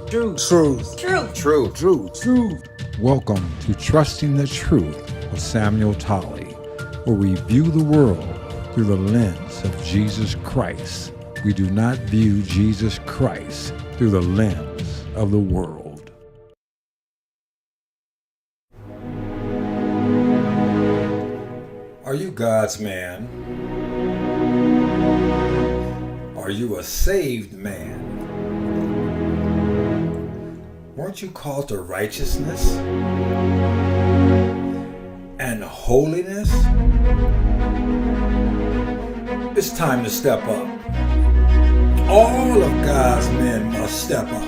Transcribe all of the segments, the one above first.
Truth. Truth. Truth. Truth. Truth. Truth. Welcome to Trusting the Truth with Samuel Tolley, where we view the world through the lens of Jesus Christ. We do not view Jesus Christ through the lens of the world. Are you God's man? Are you a saved man? Weren't you called to righteousness and holiness? It's time to step up. All of God's men must step up.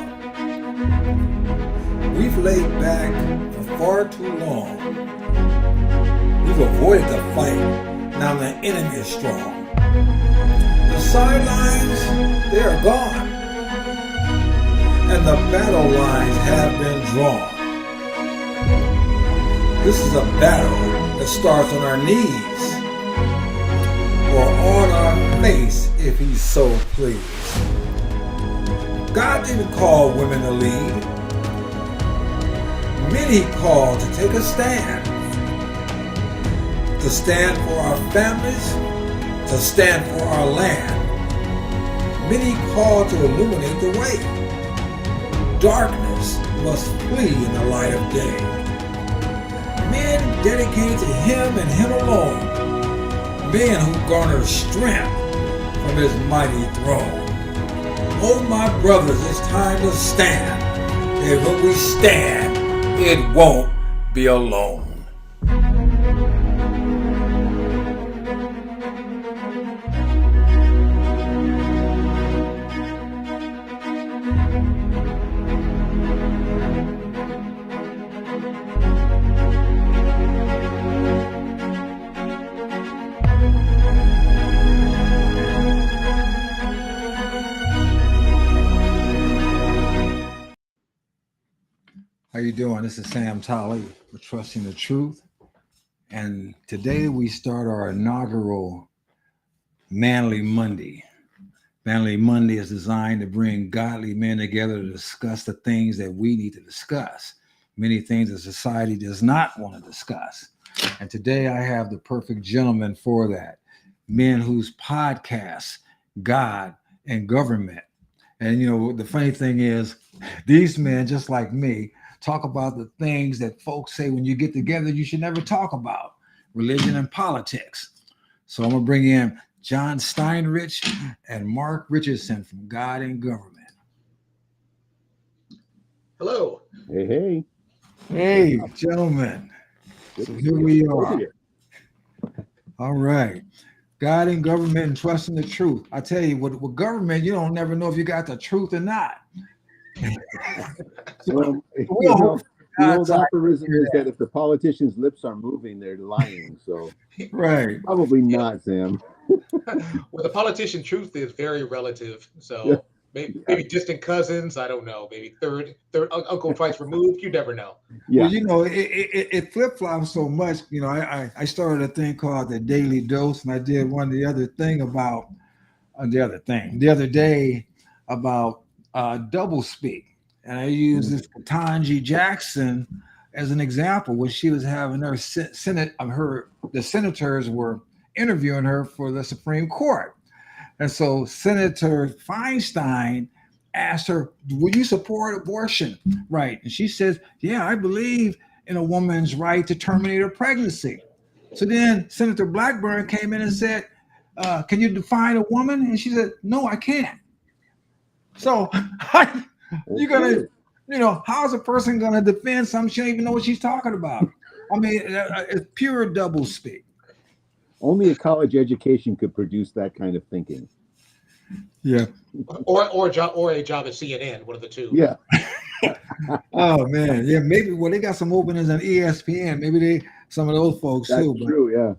We've laid back for far too long. We've avoided the fight. Now the enemy is strong. The sidelines, they are gone. And the battle lines have been drawn. This is a battle that starts on our knees or on our face if he's so pleased. God didn't call women to lead. Men he called to take a stand. To stand for our families, to stand for our land. Many called to illuminate the way. Darkness must flee in the light of day. Men dedicated to him and him alone. Men who garner strength from his mighty throne. Oh my brothers, it's time to stand. And when we stand, it won't be alone. How you doing? This is Sam Tolley for Trusting the Truth. And today we start our inaugural Manly Monday. Manly Monday is designed to bring godly men together to discuss the things that we need to discuss. Many things that society does not want to discuss. And today I have the perfect gentleman for that. Men whose podcasts, God and government. And you know, the funny thing is, these men, just like me, talk about the things that folks say when you get together you should never talk about, religion and politics. So I'm going to bring in John Steinreich and Marc Richardson from God and Government. Hello. Hey. Hey, gentlemen. So here we are. All right. God and Government and Trusting the Truth. I tell you, with government, you don't never know if you got the truth or not. Well, the old aphorism is that if the politicians' lips are moving, they're lying. So, right, probably not, Sam. Well, the politician truth is very relative. So maybe distant cousins. I don't know. Maybe third uncle twice removed. You never know. Yeah. Well, you know, it flip flops so much. You know, I started a thing called the Daily Dose, and I did the other day about double speak. And I used this Ketanji Jackson as an example when she was having her the senators were interviewing her for the Supreme Court. And so Senator Feinstein asked her, would you support abortion? Right. And she says, yeah, I believe in a woman's right to terminate her pregnancy. So then Senator Blackburn came in and said, can you define a woman? And she said, no, I can't. So you're gonna, how's a person gonna defend something she don't even know what she's talking about? I mean, it's pure double speak. Only a college education could produce that kind of thinking. Yeah. Or a job at CNN, one of the two. Yeah. Oh man, yeah. Maybe they got some openings on ESPN. Maybe some of those folks That's too. True, yeah.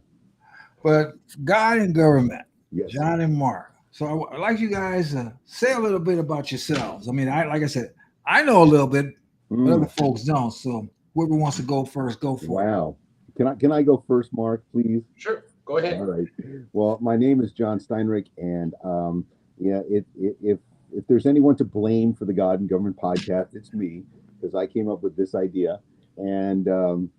But God and Government, yes. John and Marc. So I'd like you guys to say a little bit about yourselves. I mean, like I said, I know a little bit, but other folks don't. So whoever wants to go first, go for it. Wow. Can I go first, Marc, please? Sure. Go ahead. All right. Well, my name is John Steinreich, and if if there's anyone to blame for the God and Government podcast, it's me, because I came up with this idea. And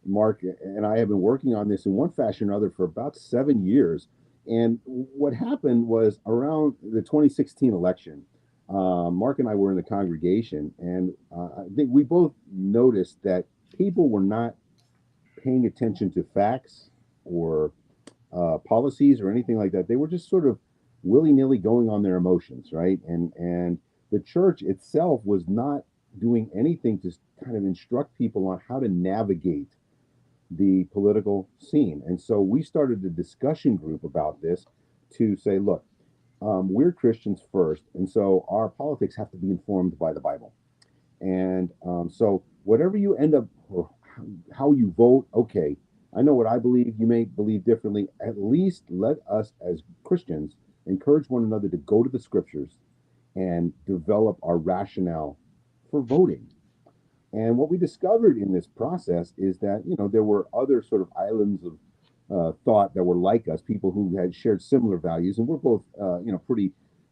Mark and I have been working on this in one fashion or another for about 7 years. And what happened was around the 2016 election, Mark and I were in the congregation, and I think we both noticed that people were not paying attention to facts or policies or anything like that. They were just sort of willy-nilly going on their emotions, right? And the church itself was not doing anything to kind of instruct people on how to navigate the political scene. And so we started a discussion group about this to say, look, we're Christians first, and so our politics have to be informed by the Bible. And so whatever you end up, or how you vote, okay, I know what I believe, you may believe differently. At least let us as Christians encourage one another to go to the scriptures and develop our rationale for voting. And what we discovered in this process is that, there were other sort of islands of thought that were like us, people who had shared similar values, and we're both, pretty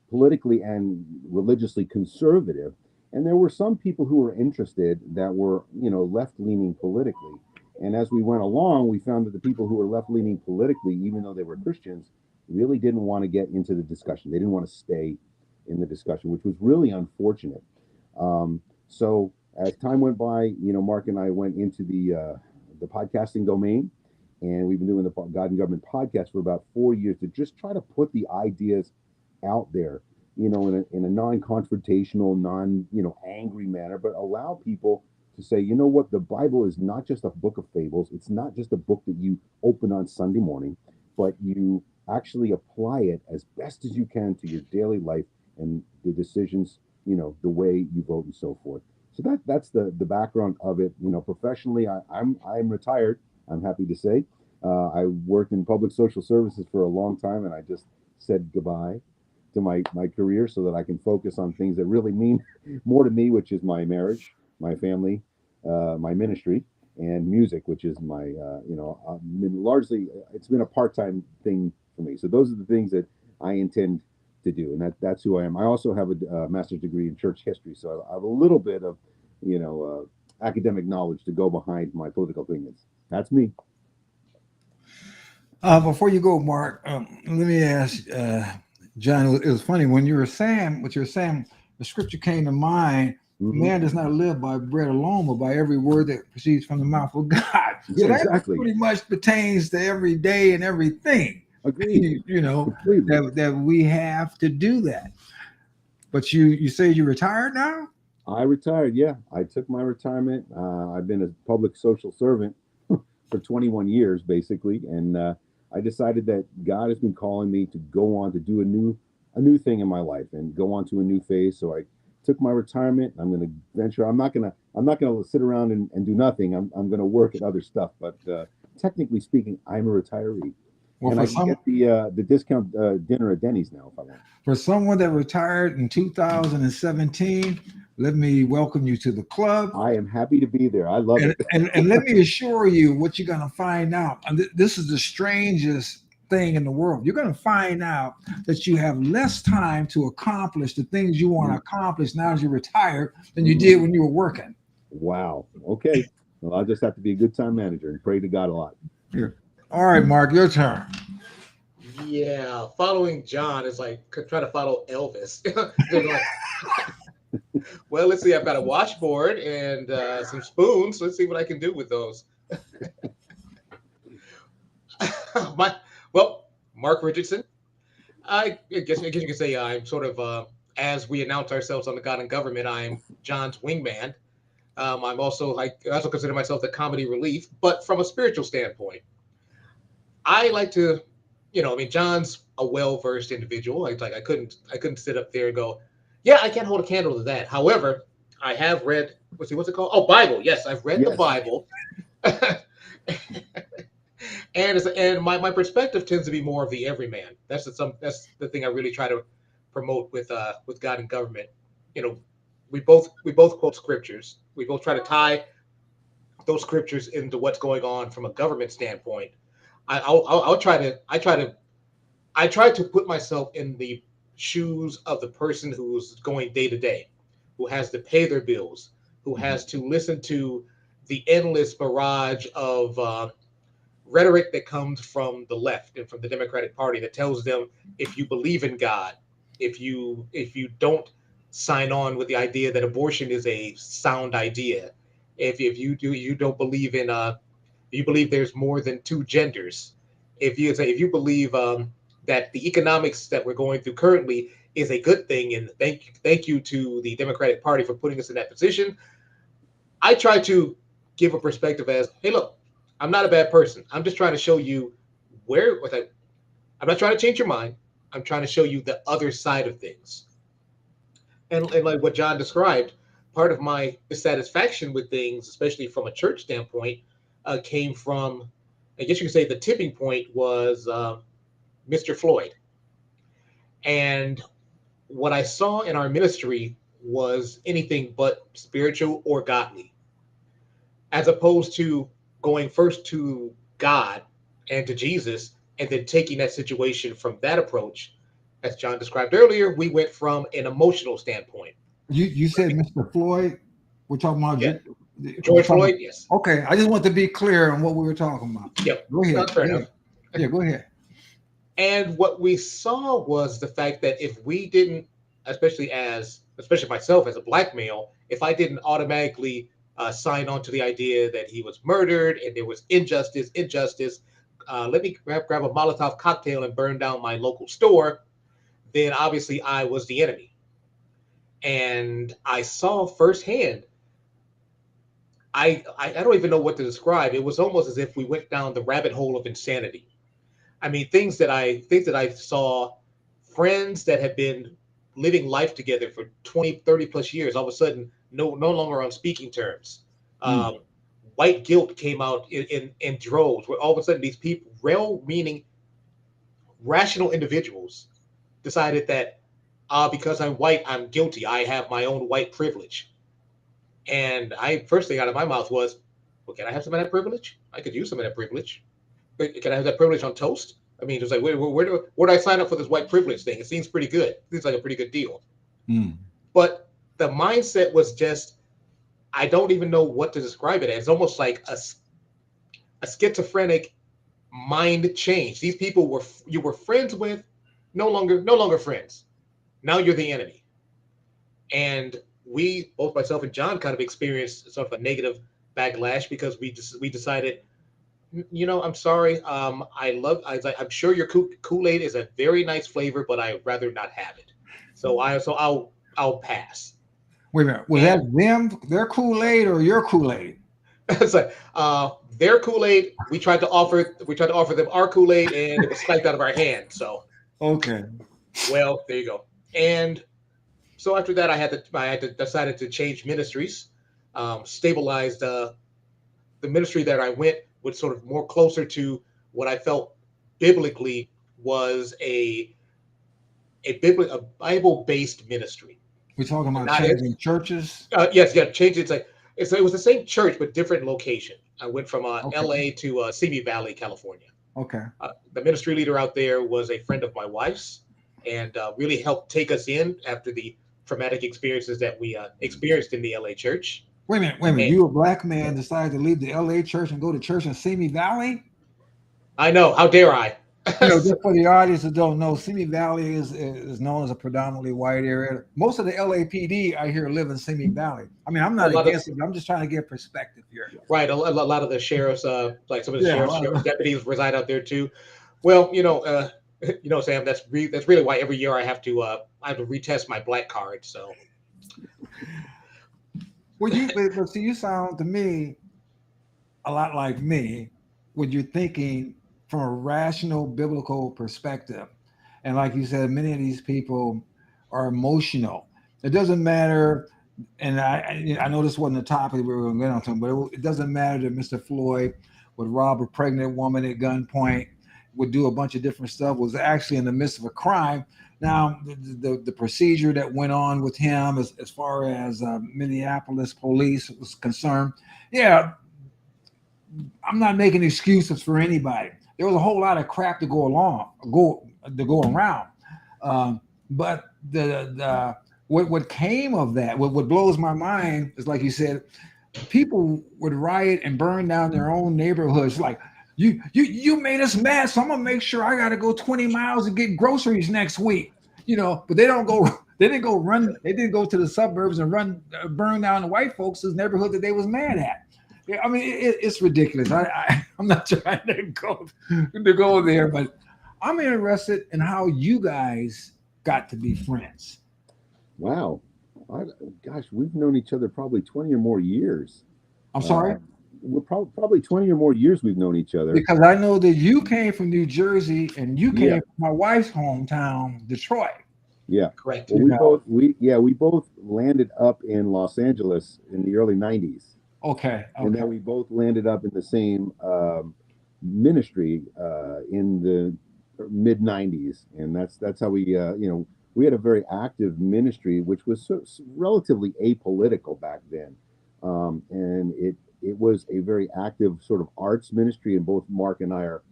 politically and religiously conservative. And there were some people who were interested that were, left-leaning politically. And as we went along, we found that the people who were left-leaning politically, even though they were Christians, really didn't want to get into the discussion. They didn't want to stay in the discussion, which was really unfortunate. So as time went by, Mark and I went into the podcasting domain, and we've been doing the God and Government podcast for about 4 years to just try to put the ideas out there, in a non-confrontational, angry manner, but allow people to say, you know what, the Bible is not just a book of fables. It's not just a book that you open on Sunday morning, but you actually apply it as best as you can to your daily life and the decisions, the way you vote and so forth. So that's the background of it. Professionally, I'm retired. I'm happy to say. I worked in public social services for a long time, and I just said goodbye to my career so that I can focus on things that really mean more to me, which is my marriage, my family, my ministry, and music, which is my, largely, it's been a part-time thing for me. So those are the things that I intend to do, and that's who I am. I also have a master's degree in church history, so I have a little bit of, academic knowledge to go behind my political opinions. That's me. Before you go, Mark, let me ask John. It was funny when you were saying what you were saying. The scripture came to mind. Mhm. Man does not live by bread alone, but by every word that proceeds from the mouth of God. So Yeah, that exactly. pretty much pertains to every day and everything. Agreed. Completely. that we have to do that. But you say you retired now? I retired. Yeah, I took my retirement. I've been a public social servant for 21 years, basically, and I decided that God has been calling me to go on to do a new thing in my life and go on to a new phase. So I took my retirement. I'm going to venture. I'm not going to sit around and do nothing. I'm going to work at other stuff. But technically speaking, I'm a retiree, Well, and I can get the discount dinner at Denny's now if I want. For someone that retired in 2017, let me welcome you to the club. I am happy to be there. I love it. And let me assure you what you're going to find out. And this is the strangest thing in the world. You're going to find out that you have less time to accomplish the things you want to accomplish now as you're retired than you did when you were working. Wow. Okay. Well, I'll just have to be a good time manager and pray to God a lot. Yeah. All right, Mark, your turn. Yeah, following John is like trying to follow Elvis. Well, let's see. I've got a washboard and some spoons. Let's see what I can do with those. Mark Richardson. I guess you can say I'm sort of as we announce ourselves on the God and Government. I'm John's wingman. I'm also I also consider myself the comedy relief, but from a spiritual standpoint, I like to, John's a well-versed individual. I couldn't sit up there and go, yeah, I can't hold a candle to that. However, I have read, what's it called? Oh, Bible. Yes, I've read the Bible. and my perspective tends to be more of the everyman. That's the thing I really try to promote with God and Government. We both quote scriptures. We both try to tie those scriptures into what's going on from a government standpoint. I try to put myself in the shoes of the person who's going day to day, who has to pay their bills, who has to listen to the endless barrage of rhetoric that comes from the left and from the Democratic Party that tells them if you believe in God, if you don't sign on with the idea that abortion is a sound idea, if you don't believe in you believe there's more than two genders, if you believe that the economics that we're going through currently is a good thing, and thank you to the Democratic Party for putting us in that position. I try to give a perspective as, hey, look, I'm not a bad person. I'm just trying to show you where. I'm not trying to change your mind. I'm trying to show you the other side of things. And like what John described, part of my dissatisfaction with things, especially from a church standpoint, came from, I guess you could say, the tipping point was Mr. Floyd. And what I saw in our ministry was anything but spiritual or godly, as opposed to going first to God and to Jesus and then taking that situation from that approach. As John described earlier, we went from an emotional standpoint. You said Mr. Floyd. We're talking about Yeah. we're George talking- Floyd, yes. Okay, I just want to be clear on what we were talking about. Yep. Go ahead. That's fair Yeah. enough. Yeah, go ahead. And what we saw was the fact that if we didn't, especially myself as a black male, if I didn't automatically sign on to the idea that he was murdered and there was injustice, let me grab a Molotov cocktail and burn down my local store, then obviously I was the enemy. And I saw firsthand, I don't even know what to describe. It was almost as if we went down the rabbit hole of insanity. I mean, things that I saw, friends that had been living life together for 20, 30 plus years, all of a sudden, no longer on speaking terms. White guilt came out in droves, where all of a sudden these people, meaning rational individuals, decided that because I'm white, I'm guilty. I have my own white privilege. And first thing out of my mouth was, well, can I have some of that privilege? I could use some of that privilege. But can I have that privilege on toast? I mean, just like, where do I sign up for this white privilege thing? It seems pretty good. It seems like a pretty good deal. But the mindset was just, I don't even know what to describe it as. It's almost like a schizophrenic mind change. These people you were friends with, no longer friends. Now you're the enemy. And we, both myself and John, kind of experienced sort of a negative backlash because we decided, I'm sorry. I'm sure your Kool-Aid is a very nice flavor, but I'd rather not have it. So I'll pass. Wait a minute. Was that their Kool-Aid or your Kool-Aid? It's like their Kool-Aid. We tried to offer them our Kool-Aid, and it was spiked out of our hand. So okay. Well, there you go. And so after that, I had to decided to change ministries, stabilized the ministry that I went with sort of more closer to what I felt biblically was a Bible-based ministry. We're talking about changing churches? Yes, yeah, change it. It was the same church, but different location. I went from LA to Simi Valley, California. Okay. The ministry leader out there was a friend of my wife's and really helped take us in after the traumatic experiences that we experienced in the LA church. Wait a minute. You, a black man, decided to leave the LA church and go to church in Simi Valley? I know. How dare I? Just for the audience that don't know, Simi Valley is known as a predominantly white area. Most of the LAPD I hear live in Simi Valley. I mean, I'm not against it. I'm just trying to get perspective here. Right. A lot of the sheriffs, like some of the sheriff's deputies, reside out there too. Well, Sam, that's really why every year I have to retest my black card. So. Well, but see, you sound to me a lot like me when you're thinking from a rational biblical perspective. And like you said, many of these people are emotional. It doesn't matter, and I know this wasn't the topic we were going to get onto, but it doesn't matter that Mr. Floyd would rob a pregnant woman at gunpoint, would do a bunch of different stuff, was actually in the midst of a crime. Now, the procedure that went on with him as far as Minneapolis police was concerned, I'm not making excuses for anybody. There was a whole lot of crap to go around. But the what came of that, what blows my mind is, like you said, people would riot and burn down their own neighborhoods. Like, you made us mad, so I'm gonna make sure I gotta go 20 miles and get groceries next week. But they don't go. They didn't go run. They didn't go to the suburbs and burn down the white folks' neighborhood that they was mad at. Yeah, I mean, it's ridiculous. I'm not trying to go there, but I'm interested in how you guys got to be friends. Wow. I, Gosh, we've known each other probably 20 or more years. I'm sorry. We're probably 20 or more years we've known each other. Because I know that you came from New Jersey and you came Yeah. from my wife's hometown, Detroit. Yeah. Correct. Well, we both landed up in Los Angeles in the early 90s. Okay. And then we both landed up in the same ministry in the mid 90s. And that's how we had a very active ministry, which was relatively apolitical back then. And it was a very active sort of arts ministry, and both Mark and I are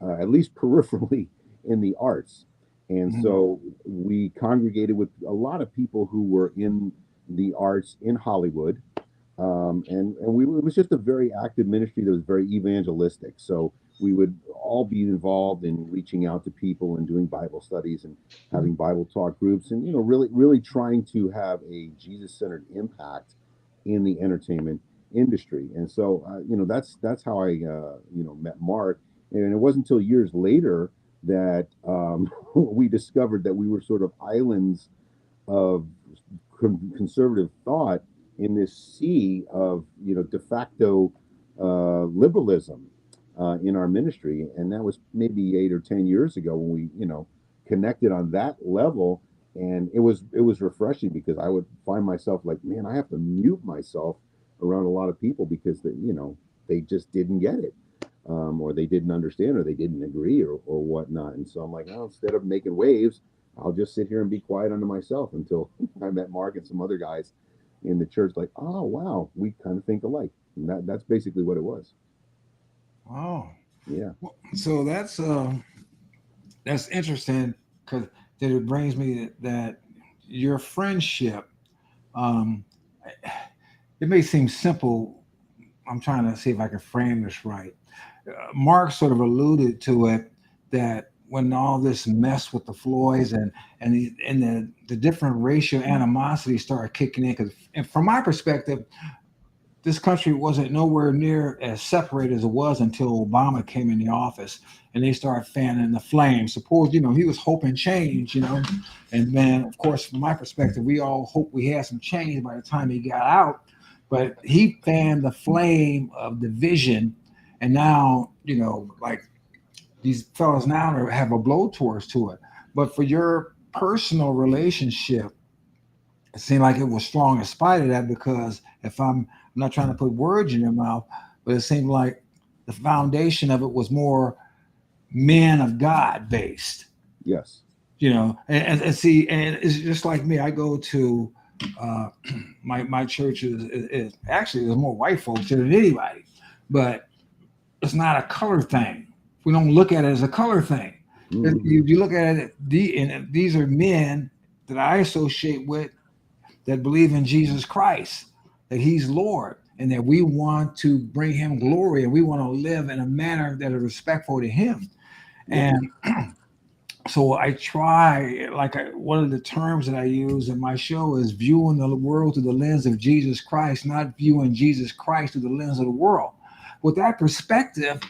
at least peripherally in the arts. And so we congregated with a lot of people who were in the arts in Hollywood. And it was just a very active ministry that was very evangelistic. So we would all be involved in reaching out to people and doing Bible studies and having Bible talk groups, and really trying to have a Jesus-centered impact in the entertainment industry. And so that's how I met Mark. And it wasn't until years later that we discovered that we were sort of islands of conservative thought in this sea of de facto liberalism in our ministry. And that was maybe 8 or 10 years ago when we connected on that level. And it was refreshing, because I would find myself like, man, I have to mute myself around a lot of people because they just didn't get it, or they didn't understand, or they didn't agree, or whatnot. And so I'm like, well, instead of making waves, I'll just sit here and be quiet unto myself, until I met Mark and some other guys in the church. Like, oh wow, we kind of think alike. And that's basically what it was. Oh, Yeah. so that's interesting, because it brings me that your friendship. Um, it may seem simple. I'm trying to see if I can frame this right. Mark sort of alluded to it, that when all this mess with the Floyds and the different racial animosity started kicking in, because, and from my perspective, this country wasn't nowhere near as separated as it was until Obama came in the office, and they started fanning the flame. Suppose, he was hoping change, and then, of course, from my perspective, we all hope we had some change by the time he got out, but he fanned the flame of division. And now, like, these fellas now have a blowtorch to it. But for your personal relationship, it seemed like it was strong in spite of that, because I'm not trying to put words in your mouth, but it seemed like the foundation of it was more men of God based. Yes. And see, and it's just like me. I go to my church is actually, there's more white folks there than anybody, but it's not a color thing. We don't look at it as a color thing. Mm-hmm. You look at it, and these are men that I associate with that believe in Jesus Christ, that he's Lord, and that we want to bring him glory, and we want to live in a manner that is respectful to him. And so I try, one of the terms that I use in my show is viewing the world through the lens of Jesus Christ, not viewing Jesus Christ through the lens of the world. With that perspective,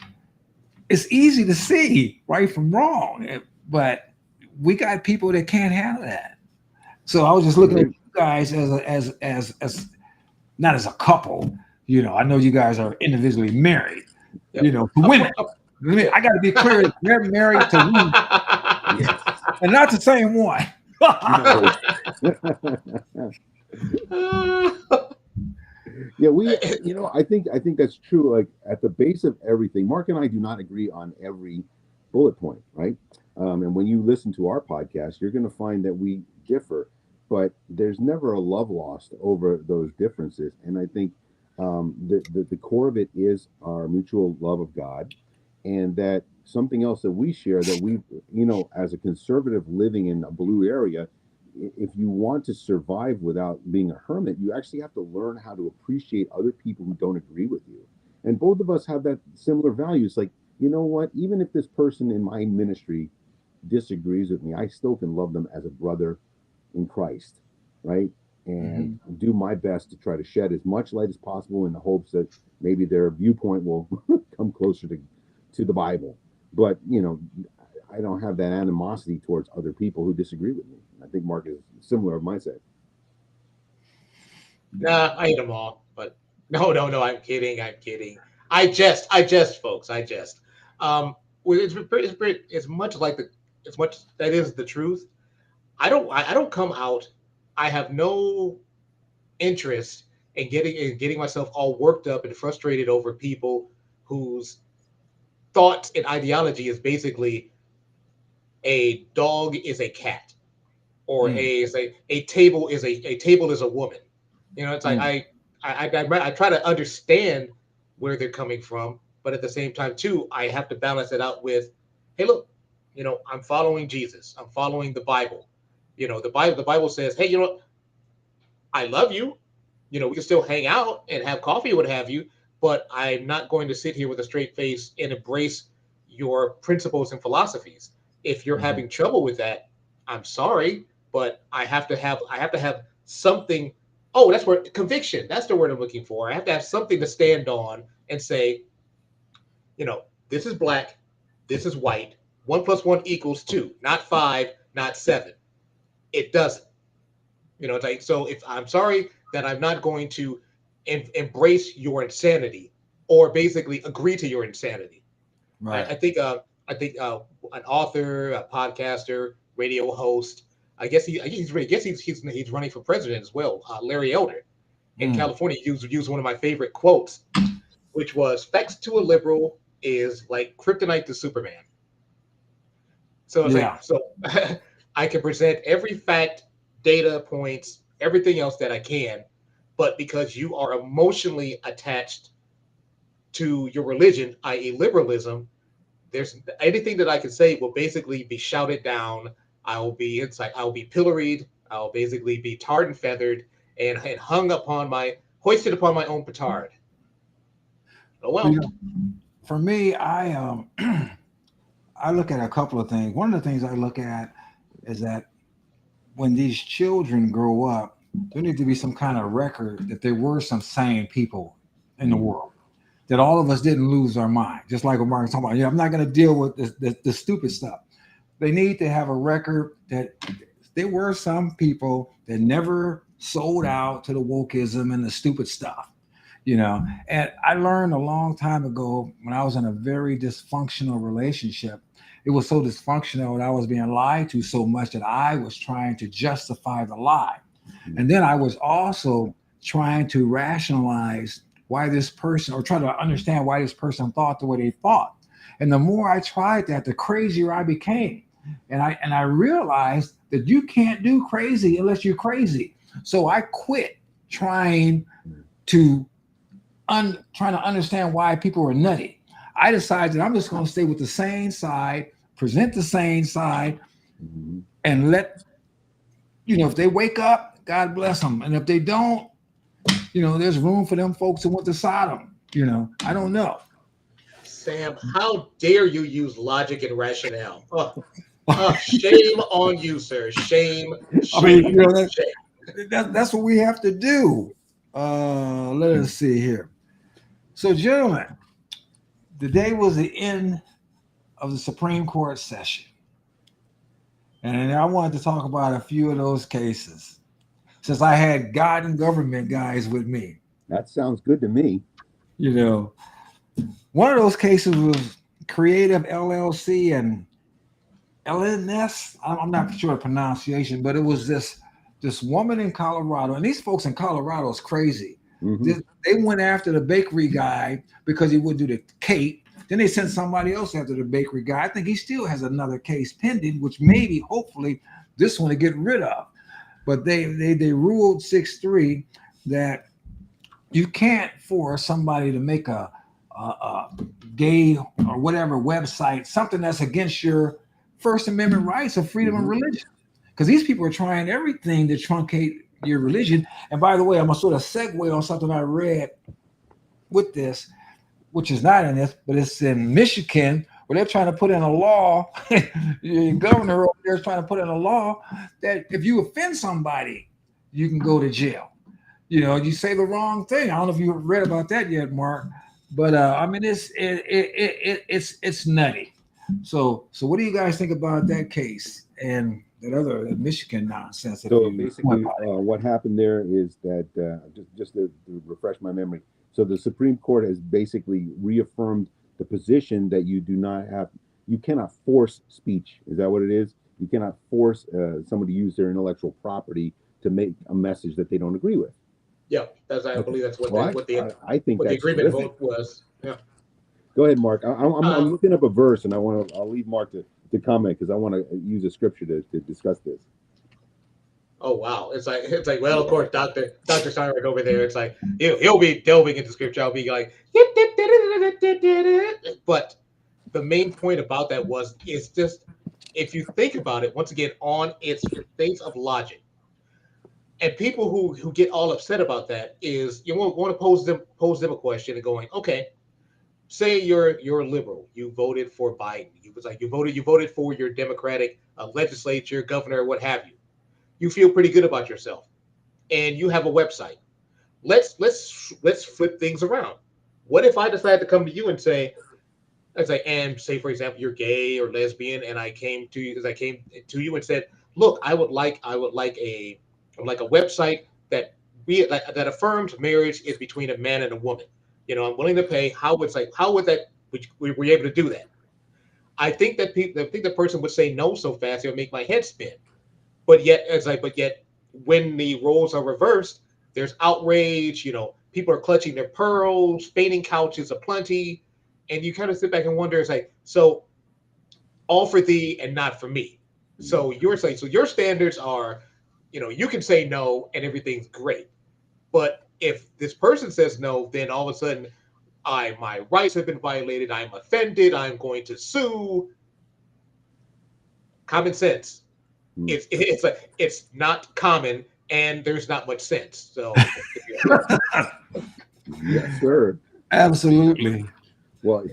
it's easy to see right from wrong, but we got people that can't handle that. So I was just looking at you guys as not as a couple. I know you guys are individually married. Yep. To women. I got to be clear. They're married to women, and not the same one. Yeah, I think that's true. Like, at the base of everything, Mark and I do not agree on every bullet point, right? And when you listen to our podcast, you're going to find that we differ, but there's never a love lost over those differences. And I think the core of it is our mutual love of God, and that something else that we share, that we, as a conservative living in a blue area, if you want to survive without being a hermit, you actually have to learn how to appreciate other people who don't agree with you. And both of us have that similar values. Like, you know what? Even if this person in my ministry disagrees with me, I still can love them as a brother in Christ, right? And do my best to try to shed as much light as possible in the hopes that maybe their viewpoint will come closer to the Bible. But, you know, I don't have that animosity towards other people who disagree with me. I think Mark is similar of mindset. Nah, I hate them all. But no, I'm kidding. I jest, folks. I jest. Well, it's much like it's much that is the truth. I don't come out. I have no interest in getting myself all worked up and frustrated over people whose thoughts and ideology is basically a dog is a cat, or a table is a table is a woman. You know, it's like I try to understand where they're coming from, but at the same time too, I have to balance it out with, hey, look, you know, I'm following Jesus, I'm following the Bible. You know, the Bible says, hey, you know, I love you. You know, we can still hang out and have coffee, what have you, but I'm not going to sit here with a straight face and embrace your principles and philosophies. If you're having trouble with that, I'm sorry, but I have to have something. Oh, that's where conviction. That's the word I'm looking for. I have to have something to stand on and say, you know, this is black, this is white. 1 + 1 = 2, not 5, not 7. It doesn't. You know, it's like, so if I'm sorry that I'm not going to embrace your insanity or basically agree to your insanity. Right. I think an author, a podcaster, radio host. He's running for president as well. Larry Elder in California used one of my favorite quotes, which was, "Facts to a liberal is like kryptonite to Superman." So it's like, so I can present every fact, data points, everything else that I can, but because you are emotionally attached to your religion, i.e., liberalism, there's anything that I can say will basically be shouted down. I will be pilloried. I'll basically be tarred and feathered and hoisted upon my own petard. Oh well. You know, for me, I I look at a couple of things. One of the things I look at is that when these children grow up, there needs to be some kind of record that there were some sane people in the world, that all of us didn't lose our mind. Just like what Mark was talking about. I'm not going to deal with the stupid stuff. They need to have a record that there were some people that never sold out to the wokeism and the stupid stuff. And I learned a long time ago when I was in a very dysfunctional relationship. It was so dysfunctional that I was being lied to so much that I was trying to justify the lie. And then I was also trying to rationalize why this person, or try to understand why this person thought the way they thought. And the more I tried that, the crazier I became. And I realized that you can't do crazy unless you're crazy. So I quit trying to understand why people were nutty. I decided I'm just going to stay with the sane side, present the sane side, and let, if they wake up, God bless them. And if they don't, there's room for them folks who went to Sodom. I don't know. Sam, how dare you use logic and rationale? Shame on you, sir. Shame. Shame. That's what we have to do. Let us see here. So, gentlemen, today was the end of the Supreme Court session. And I wanted to talk about a few of those cases, since I had God and government guys with me. That sounds good to me. One of those cases was Creative LLC and LNS. I'm not sure the pronunciation, but it was this woman in Colorado. And these folks in Colorado is crazy. They went after the bakery guy because he wouldn't do the cake. Then they sent somebody else after the bakery guy. I think he still has another case pending, which maybe, hopefully, this one to get rid of. But they ruled 6-3 that you can't force somebody to make a gay or whatever website, something that's against your First Amendment rights of freedom of religion. because these people are trying everything to truncate your religion. And by the way, I'm gonna sort of segue on something I read with this, which is not in this, but it's in Michigan, where they're trying to put in a law. The governor over there is trying to put in a law that if you offend somebody, you can go to jail. You say the wrong thing. I don't know if you read about that yet, Mark. But I mean, it's nutty. So what do you guys think about that case and that other Michigan nonsense? If So you basically, what happened there is that just to refresh my memory. So the Supreme Court has basically reaffirmed the position that you cannot force speech. Is that what it is? You cannot force somebody to use their intellectual property to make a message that they don't agree with. Yeah, I Okay. believe that's what Well, I think what the that's agreement terrific. vote was. Yeah. Go ahead, Mark. I'm looking up a verse, and I'll leave Mark to comment because I want to use a scripture to discuss this. Oh wow, it's like well, of course, Doctor Steinreich over there. It's like he'll be delving into scripture. I'll be like, but the main point about that is just if you think about it once again on its face of logic, and people who get all upset about that is you want to pose them a question and going, okay, say you're a liberal, you voted for Biden, you voted for your Democratic legislature, governor, what have you. You feel pretty good about yourself, and you have a website. Let's flip things around. What if I decide to come to you and say, and say for example you're gay or lesbian, and I came to you and said, look, I would like a website that affirms marriage is between a man and a woman. I'm willing to pay. Were you able to do that? I think the person would say no so fast it would make my head spin. But yet when the roles are reversed, there's outrage. People are clutching their pearls, fainting couches aplenty, and you kind of sit back and wonder, it's like, so all for thee and not for me. So you're saying, so your standards are, you can say no and everything's great, but if this person says no, then all of a sudden, my rights have been violated. I'm offended. I'm going to sue. Common sense. It's not common, and there's not much sense. So Yes, sir. absolutely. Well,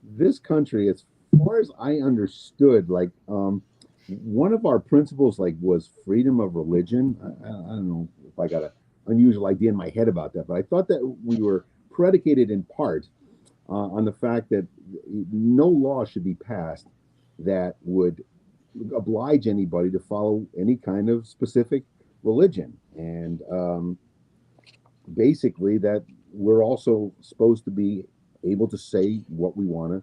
this country, as far as I understood, like one of our principles like was freedom of religion. I don't know if I got an unusual idea in my head about that, but I thought that we were predicated in part on the fact that no law should be passed that would oblige anybody to follow any kind of specific religion. And basically, that we're also supposed to be able to say what we want to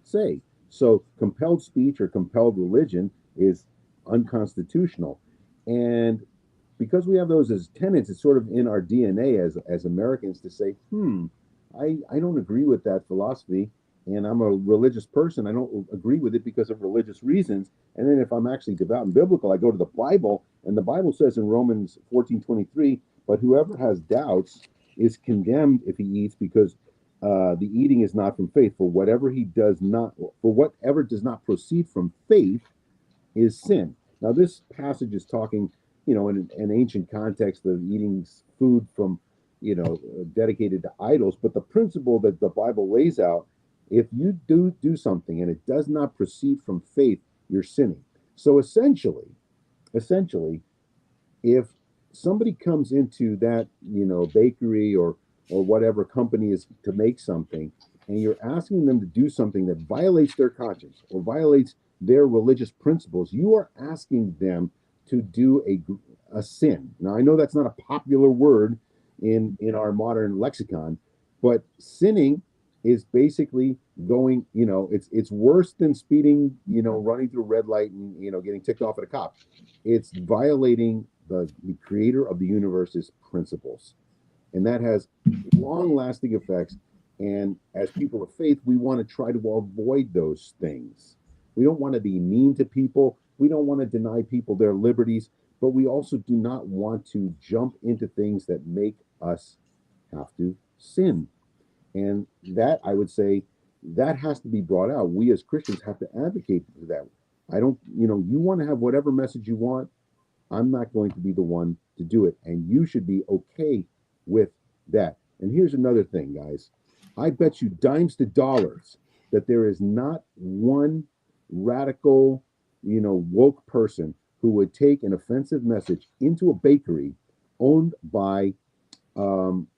say. So, compelled speech or compelled religion is unconstitutional. And because we have those as tenets, it's sort of in our DNA as Americans to say, I don't agree with that philosophy, and I'm a religious person. I don't agree with it because of religious reasons. And then if I'm actually devout and biblical, I go to the Bible, and the Bible says in Romans 14:23, but whoever has doubts is condemned if he eats, because the eating is not from faith. For whatever does not proceed from faith is sin. Now, this passage is talking, in an ancient context of eating food from, dedicated to idols. But the principle that the Bible lays out, if you do something and it does not proceed from faith, you're sinning. So essentially, if somebody comes into that, bakery or whatever company is to make something, and you're asking them to do something that violates their conscience or violates their religious principles, you are asking them to do a sin. Now, I know that's not a popular word in our modern lexicon, but sinning is basically going, it's worse than speeding, running through a red light and, getting ticked off at a cop. It's violating the creator of the universe's principles. And that has long lasting effects. And as people of faith, we want to try to avoid those things. We don't want to be mean to people. We don't want to deny people their liberties, but we also do not want to jump into things that make us have to sin. And that, I would say, that has to be brought out. We as Christians have to advocate for that. I don't, you want to have whatever message you want. I'm not going to be the one to do it. And you should be okay with that. And here's another thing, guys. I bet you dimes to dollars that there is not one radical, woke person who would take an offensive message into a bakery owned by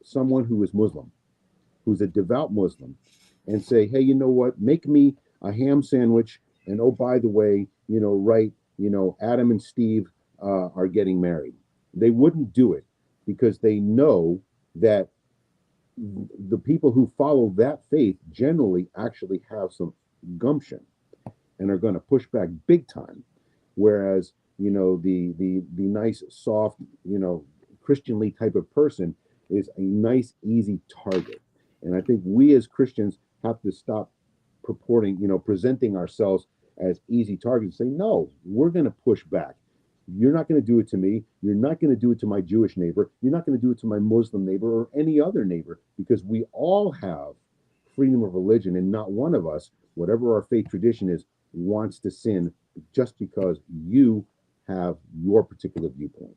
someone who is Muslim, who's a devout Muslim, and say, hey, you know what? Make me a ham sandwich. And oh, by the way, Adam and Steve are getting married. They wouldn't do it because they know that the people who follow that faith generally actually have some gumption and are going to push back big time. Whereas, the nice, soft, Christianly type of person is a nice, easy target. And I think we as Christians have to stop presenting ourselves as easy targets and say, no, we're going to push back. You're not going to do it to me. You're not going to do it to my Jewish neighbor. You're not going to do it to my Muslim neighbor or any other neighbor, because we all have freedom of religion, and not one of us, whatever our faith tradition is, wants to sin just because you have your particular viewpoint.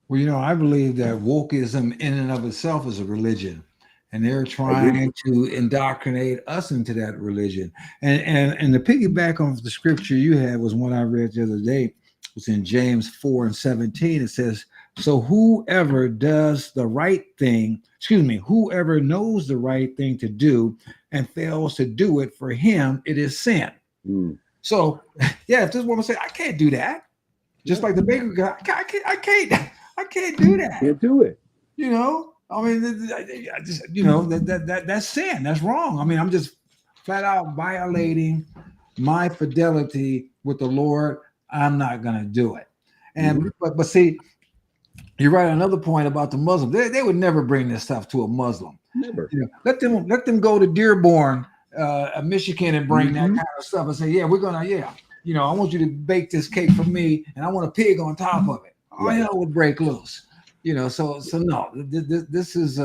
Well, I believe that wokeism in and of itself is a religion, and they're trying to indoctrinate us into that religion. And to piggyback on the scripture you had was one I read the other day. It's in James 4:17. It says, so whoever does the right thing, whoever knows the right thing to do and fails to do it, for him, it is sin. So, if this woman say, I can't do that, just like the baker guy, I can't do that. Can't do it. I mean, I just, that's sin. That's wrong. I mean, I'm just flat out violating my fidelity with the Lord. I'm not going to do it. And but see, you're right. Another point about the Muslim, they would never bring this stuff to a Muslim. Never. Let them go to Dearborn, Michigan, and bring that kind of stuff and say, yeah, we're gonna, I want you to bake this cake for me, and I want a pig on top of it. All hell would break loose. So no, this is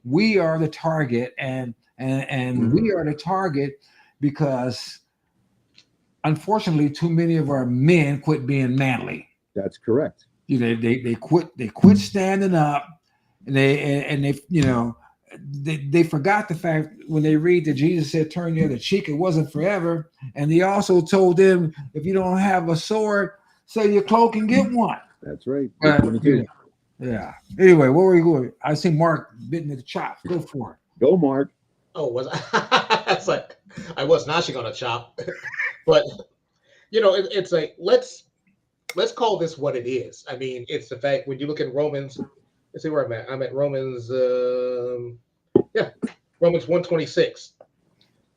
we are the target, and we are the target because unfortunately too many of our men quit being manly. That's correct. They quit standing up, and they forgot the fact when they read that Jesus said, turn the other cheek, it wasn't forever. And he also told them, if you don't have a sword, sell your cloak and get one. That's right. Yeah. Anyway, where were you going? I see Mark bitten at the chop. Go for it. Go, Mark. Oh, was I? It's like I was not going to chop, but it's like let's call this what it is. I mean, it's the fact when you look at Romans. Let's see where I'm at. I'm at Romans. Romans 1:26.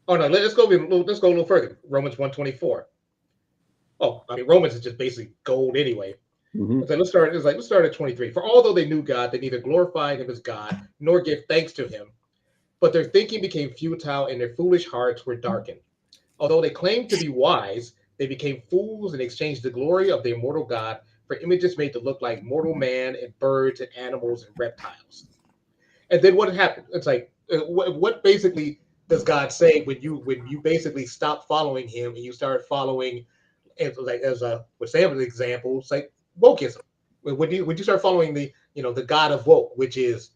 Oh no, let's go a little further. Romans 1:24. Oh, I mean, Romans is just basically gold anyway. So let's start at 23. For although they knew God, they neither glorified him as God nor gave thanks to him, but their thinking became futile and their foolish hearts were darkened. Although they claimed to be wise, they became fools and exchanged the glory of the immortal God for images made to look like mortal man and birds and animals and reptiles. And then what happened? It's like, what basically does God say when you basically stop following him and you start following, with Sam's example, it's like wokeism. When you start following the God of woke, which is,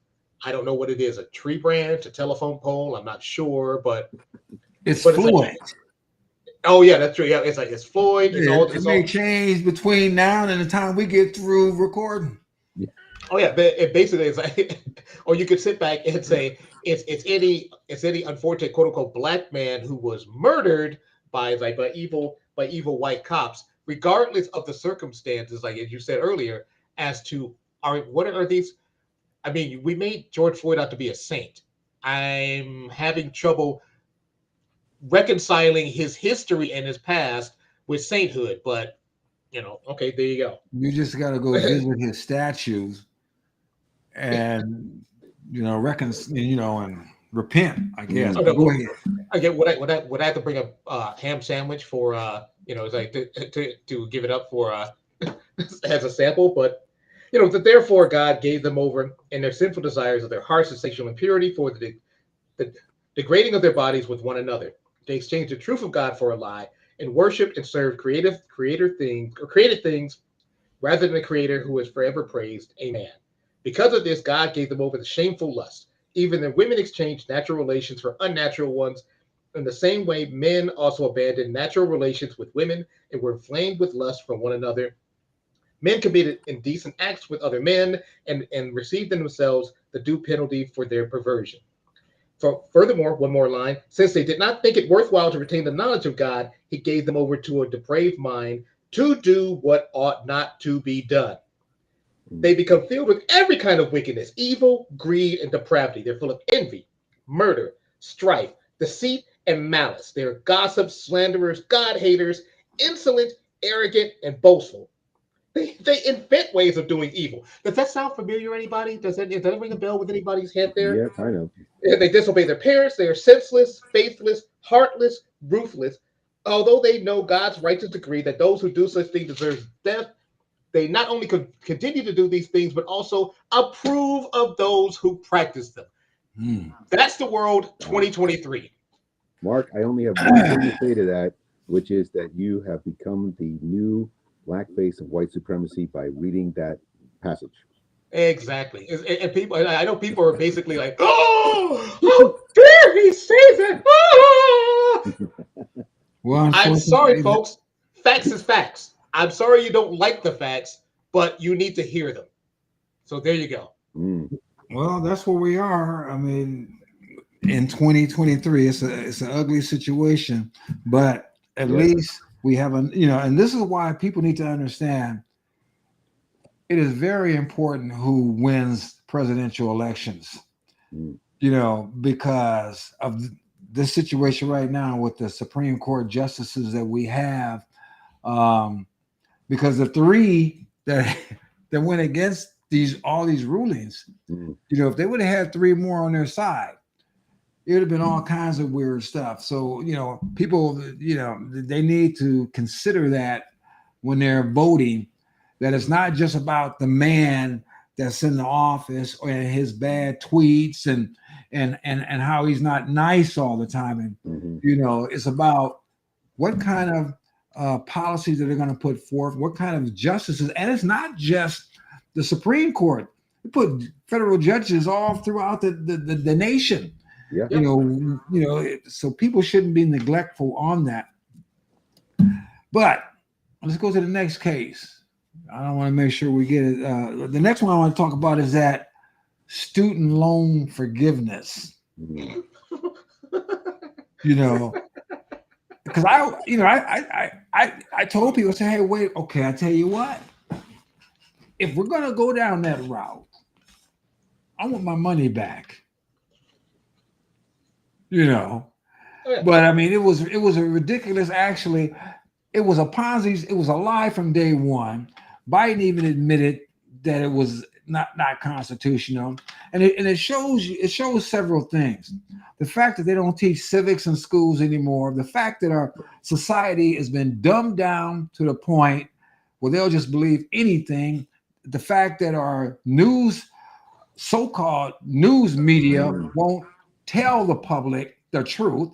I don't know what it is, a tree branch, a telephone pole, I'm not sure, but Floyd. Oh yeah, that's true. Yeah, it's Floyd. It may change between now and the time we get through recording. Oh yeah, but it basically is like, or you could sit back and say it's any unfortunate quote unquote black man who was murdered by evil white cops, regardless of the circumstances. Like as you said earlier, as to what are these? I mean, we made George Floyd out to be a saint. I'm having trouble reconciling his history and his past with sainthood, but okay, there you go. You just got to go visit his statues and and repent, I guess. Okay, go ahead. Again, would I have to bring a ham sandwich for it's like to give it up for as a sample? But that therefore God gave them over in their sinful desires of their hearts and sexual impurity for the degrading of their bodies with one another. They exchanged the truth of God for a lie and worshiped and served created things rather than the creator who is forever praised. Amen. Because of this, God gave them over to shameful lust. Even the women exchanged natural relations for unnatural ones. In the same way, men also abandoned natural relations with women and were inflamed with lust for one another. Men committed indecent acts with other men and received in themselves the due penalty for their perversion. Furthermore, one more line, since they did not think it worthwhile to retain the knowledge of God, he gave them over to a depraved mind to do what ought not to be done. They become filled with every kind of wickedness, evil, greed, and depravity. They're full of envy, murder, strife, deceit, and malice. They're gossips, slanderers, God haters, insolent, arrogant, and boastful. They invent ways of doing evil. Does that sound familiar to anybody? Does that ring a bell with anybody's head there? Yeah, kind of. They disobey their parents. They are senseless, faithless, heartless, ruthless. Although they know God's righteous decree that those who do such things deserve death, they not only continue to do these things, but also approve of those who practice them. That's the world 2023. Mark, I only have one thing to say to that, which is that you have become the new black face of white supremacy by reading that passage. Exactly. And people, I know people are basically like, oh, how dare he say that? Ah! Well, I'm sorry, folks. Facts is facts. I'm sorry you don't like the facts, but you need to hear them. So there you go. Well, that's where we are. I mean, in 2023, it's an ugly situation, but at least we have and this is why people need to understand. It is very important who wins presidential elections, because of this situation right now with the Supreme Court justices that we have. Because the three that went against all these rulings, if they would have had three more on their side, it would have been all kinds of weird stuff. So, people, they need to consider that when they're voting, that it's not just about the man that's in the office or his bad tweets and how he's not nice all the time. And, it's about what kind of policies that they're going to put forth, what kind of justices. And it's not just the Supreme Court. They put federal judges all throughout the nation. Yeah. So people shouldn't be neglectful on that. But let's go to the next case. I want to make sure we get it. The next one I want to talk about is that student loan forgiveness. Because I told people, I said, hey, wait, okay, I tell you what, if we're gonna go down that route, I want my money back. But I mean, it was a ridiculous. Actually, it was a Ponzi. It was a lie from day one. Biden even admitted that it was not constitutional, and it shows several things. The fact that they don't teach civics in schools anymore, the fact that our society has been dumbed down to the point where they'll just believe anything, the fact that our so-called news media won't tell the public the truth,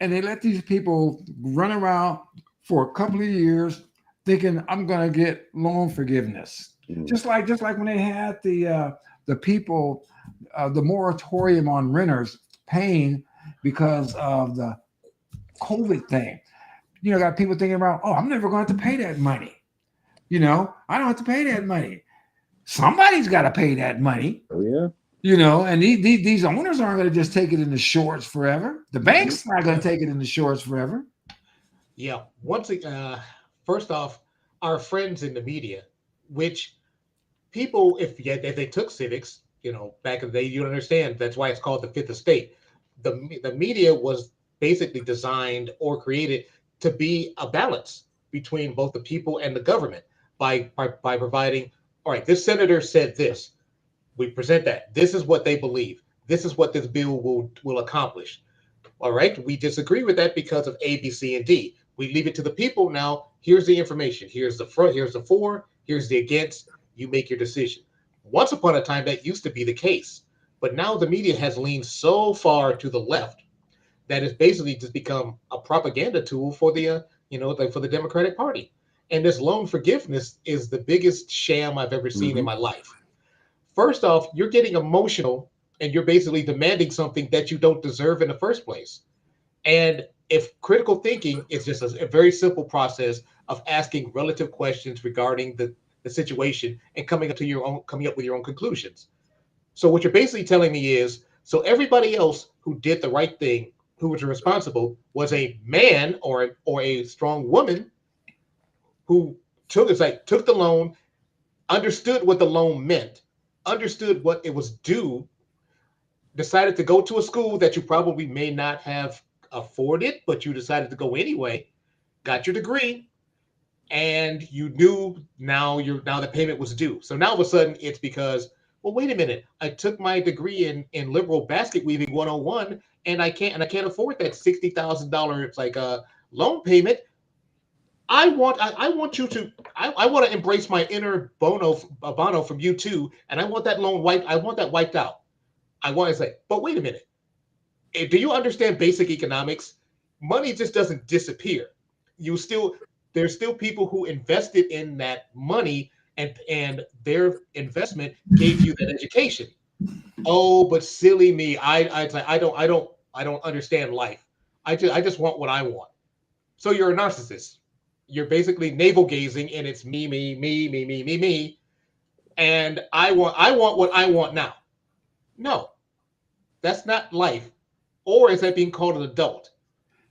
and they let these people run around for a couple of years thinking I'm going to get loan forgiveness. Just like when they had the people, the moratorium on renters paying because of the COVID thing. Got people thinking about, oh, I'm never going to have to pay that money. I don't have to pay that money. Somebody's got to pay that money. Oh, yeah. And these owners aren't going to just take it in the shorts forever. The bank's not going to take it in the shorts forever. Yeah. First off, our friends in the media, which people, if they took civics, back in the day, you understand that's why it's called the fifth estate. The media was basically designed or created to be a balance between both the people and the government by providing, all right, this senator said this. We present that. This is what they believe. This is what this bill will accomplish. All right, we disagree with that because of A, B, C, and D. We leave it to the people now. Here's the information. Here's the front. Here's the for. Here's the against. You make your decision. Once upon a time, that used to be the case. But now the media has leaned so far to the left that has basically just become a propaganda tool for the for the Democratic Party. And this loan forgiveness is the biggest sham I've ever seen in my life. First off, you're getting emotional and you're basically demanding something that you don't deserve in the first place. And if critical thinking is just a very simple process of asking relative questions regarding the situation and coming up with your own conclusions. So what you're basically telling me is, so everybody else who did the right thing, who was responsible, was a man or a strong woman who took the loan, understood what the loan meant, understood what it was due, decided to go to a school that you probably may not have afforded, but you decided to go anyway, got your degree, and you knew now the payment was due. So now all of a sudden it's because, well, wait a minute, I took my degree in liberal basket weaving 101 and I can't afford that $60,000 like a loan payment. I want to embrace my inner Bono from U2, and I want that loan wiped. I want that wiped out. I want to say, but wait a minute. Do you understand basic economics? Money just doesn't disappear. There's still people who invested in that money, and their investment gave you that education. Oh, but silly me. I don't understand life. I just want what I want. So you're a narcissist. You're basically navel gazing, and it's me, me, me, me, me, me, me. And I want what I want now. No, that's not life. Or is that being called an adult?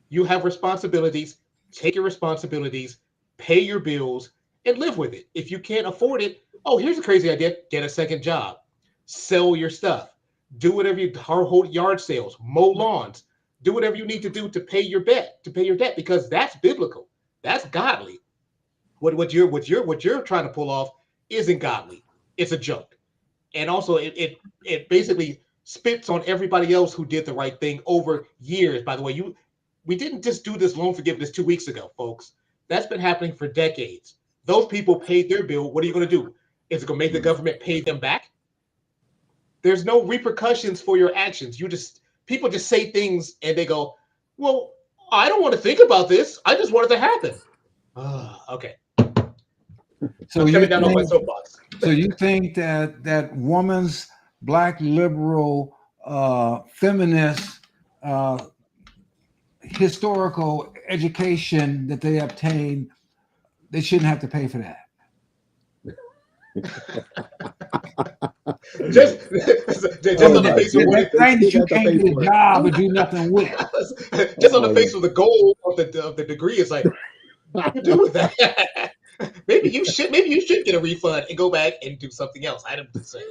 You have responsibilities. Take your responsibilities, pay your bills, and live with it. If you can't afford it, oh, here's a crazy idea: get a second job, sell your stuff, do whatever you hold yard sales, mow lawns, do whatever you need to do to pay your debt, because that's biblical, that's godly. What you're trying to pull off isn't godly. It's a joke, and also it basically spits on everybody else who did the right thing over years. By the way, we didn't just do this loan forgiveness 2 weeks ago, folks. That's been happening for decades. Those people paid their bill. What are you going to do? Is it going to make the government pay them back? There's no repercussions for your actions. People just say things and they go, well, I don't want to think about this. I just want it to happen. Okay. So I'm you coming down on my think, soapbox. so you think that woman's black liberal feminist historical education that they obtained, they shouldn't have to pay for that? just on the face of that thing that you can't get a job or do nothing with. Just on the face of the goal of the degree, it's like, what do you do with that? maybe you should get a refund and go back and do something else. I don't say.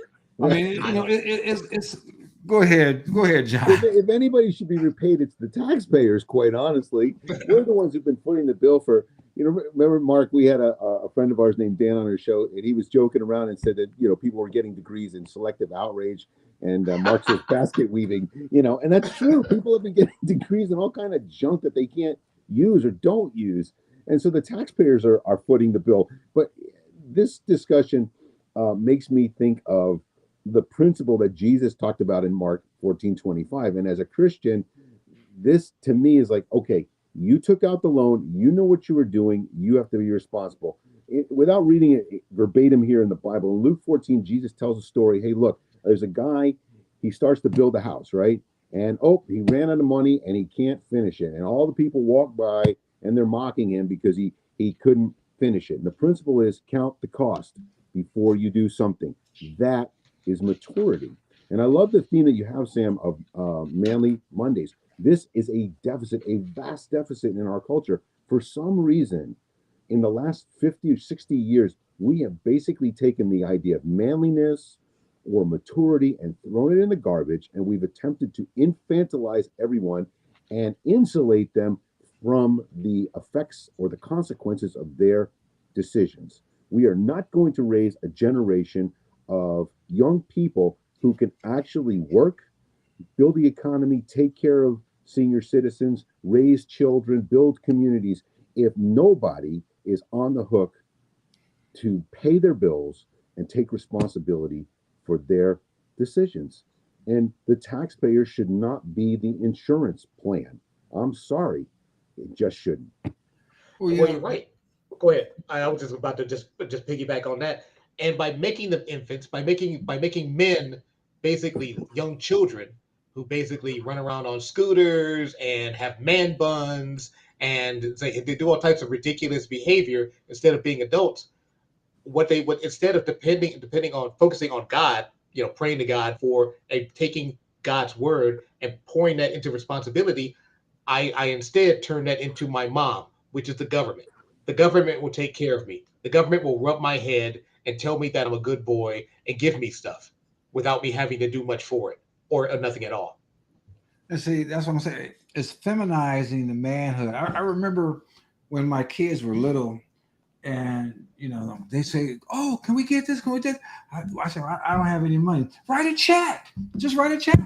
I mean, it's go ahead, John. If anybody should be repaid, it's the taxpayers. Quite honestly, we're the ones who've been footing the bill for. Remember, Mark, we had a friend of ours named Dan on our show, and he was joking around and said that people were getting degrees in selective outrage, and Mark says basket weaving. And that's true. People have been getting degrees in all kind of junk that they can't use or don't use, and so the taxpayers are footing the bill. But this discussion makes me think of the principle that Jesus talked about in Mark 14:25, and as a Christian, this to me is like, okay, you took out the loan, you know what you were doing, you have to be responsible. Without reading it verbatim here in the Bible, in Luke 14, Jesus tells a story. Hey, look, there's a guy, he starts to build a house, right? And he ran out of money and he can't finish it. And all the people walk by and they're mocking him because he couldn't finish it. And the principle is count the cost before you do something. That is maturity. And I love the theme that you have, Sam, of Manly Mondays. This is a deficit, a vast deficit in our culture. For some reason, in the last 50 or 60 years, we have basically taken the idea of manliness or maturity and thrown it in the garbage, and we've attempted to infantilize everyone and insulate them from the effects or the consequences of their decisions. We are not going to raise a generation of young people who can actually work, build the economy, take care of senior citizens, raise children, build communities, if nobody is on the hook to pay their bills and take responsibility for their decisions. And the taxpayer should not be the insurance plan. I'm sorry, it just shouldn't. Well, Well, you're right. Go ahead. I was just about to just piggyback on that. And by making them infants, by making men basically young children who basically run around on scooters and have man buns and they do all types of ridiculous behavior instead of being adults, what they would, instead of depending on focusing on God, praying to God for taking God's word and pouring that into responsibility, I instead turn that into my mom, which is the government. The government will take care of me. The government will rub my head and tell me that I'm a good boy and give me stuff without me having to do much for it or nothing at all. and see, that's what I'm saying. It's feminizing the manhood. I remember when my kids were little, and they say, "Oh, can we get this? Can we get?" I said, "I don't have any money. Write a check. Just write a check."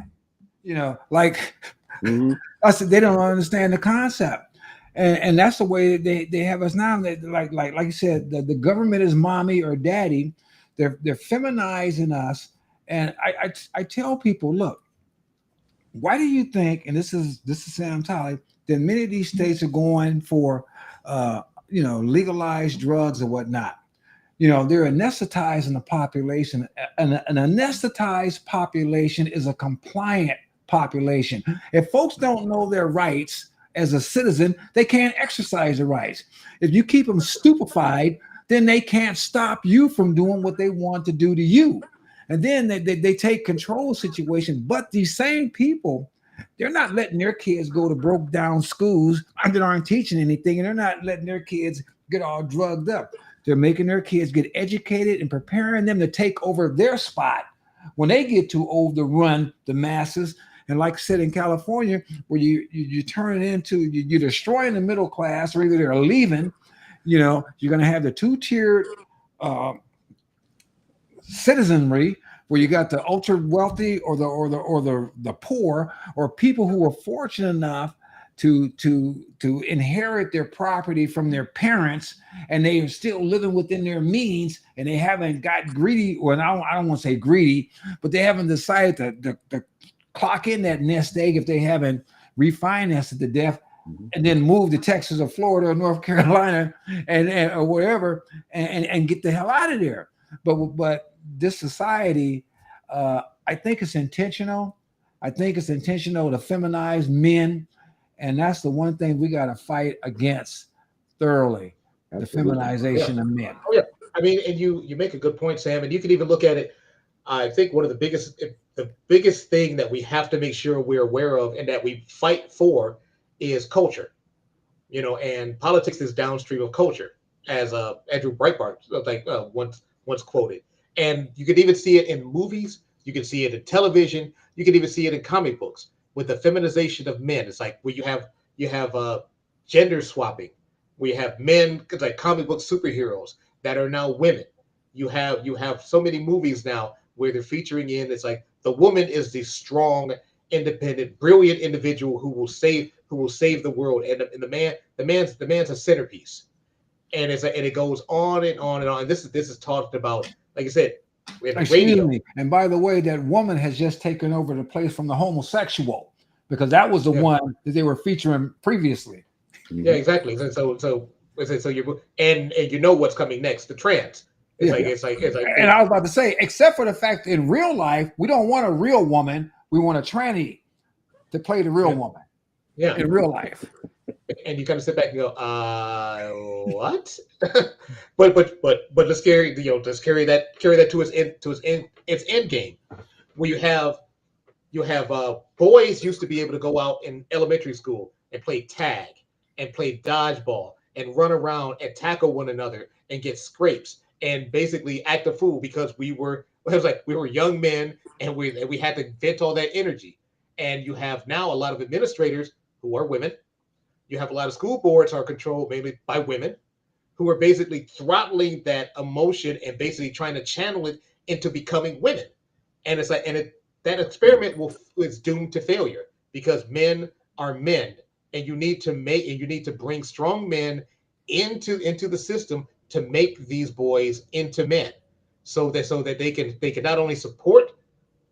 Like Mhm. I said, they don't understand the concept, and that's the way they have us now. Like you said, the government is mommy or daddy. They're feminizing us, and I tell people, look, why do you think? And this is Sam Tolley. That many of these states are going for, legalized drugs or whatnot. They're anesthetizing the population. An anesthetized population is a compliant population. If folks don't know their rights as a citizen, they can't exercise their rights. If you keep them stupefied, then they can't stop you from doing what they want to do to you. And then they take control situation. But these same people, they're not letting their kids go to broke down schools that aren't teaching anything, and they're not letting their kids get all drugged up. They're making their kids get educated and preparing them to take over their spot when they get too old to run the masses. And like I said, in California, where you turn it into, you're destroying the middle class, or either they're leaving. You're going to have the two-tiered uh, citizenry, where you got the ultra wealthy or the poor, or people who are fortunate enough to inherit their property from their parents, and they are still living within their means, and they haven't got greedy. Well, I don't want to say greedy, but they haven't decided to clock in that nest egg if they haven't refinanced it to death, and then move to Texas or Florida or North Carolina and or wherever, and get the hell out of there. But this society, I think it's intentional. I think it's intentional to feminize men, and that's the one thing we got to fight against thoroughly: the Absolutely. Yeah. feminization of men. Oh yeah. I mean, and you make a good point, Sam, and you can even look at it. I think one of the biggest thing that we have to make sure we're aware of and that we fight for is culture. And politics is downstream of culture, as Andrew Breitbart once quoted. And you can even see it in movies, you can see it in television, you can even see it in comic books with the feminization of men. It's like where you have gender swapping. We have men like comic book superheroes that are now women. You have so many movies now where they're featuring in, it's like the woman is the strong, independent, brilliant individual who will save the world, and the man's a centerpiece, and it goes on and on and on. And this is talked about, like I said, in Excuse radio. me. And by the way, that woman has just taken over the place from the homosexual, because that was the Yeah, one that they were featuring previously. yeah, Mhm. exactly. So you and you know what's coming next, the trans. It's Yeah. like Yeah. it's like And I was about to say, except for the fact in real life, we don't want a real woman. We want a tranny to play the real yeah, woman yeah. in real life. And you kind of sit back and go, what? but let's carry that to its end game, where you have boys used to be able to go out in elementary school and play tag and play dodgeball and run around and tackle one another and get scrapes and basically act a fool because it was like we were young men, and we had to vent all that energy. And you have now a lot of administrators who are women. You have a lot of school boards are controlled mainly by women who are basically throttling that emotion and basically trying to channel it into becoming women. And it's like, that experiment is doomed to failure because men are men, and you need to bring strong men into the system to make these boys into men, so that they can not only support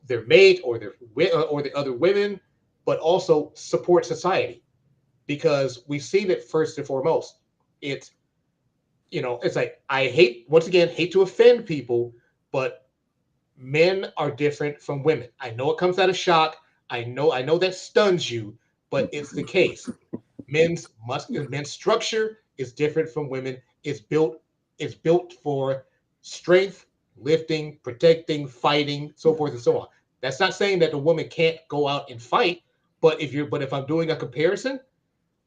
their mate or or the other women, but also support society, because we see that first and foremost. It's it's like, I hate, once again, hate to offend people, but men are different from women. I know it comes out of shock. I know that stuns you, but it's the case. Men's structure is different from women. It's built for strength, lifting, protecting, fighting, so forth and so on. That's not saying that the woman can't go out and fight, but if I'm doing a comparison,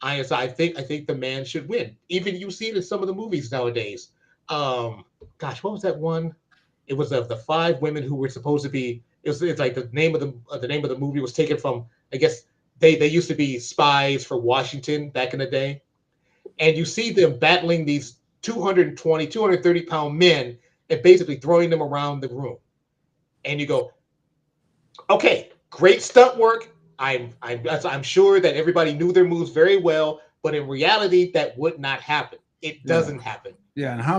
I think the man should win. Even you see it in some of the movies nowadays. Gosh, what was that one? It was of the five women who were supposed to be. It's like the name of the movie was taken from. I guess they used to be spies for Washington back in the day, and you see them battling these 220, 230 pound men and basically throwing them around the room. And you go, okay, great stunt work. I'm sure that everybody knew their moves very well, but in reality, that would not happen. It Yeah. doesn't happen. Yeah, and how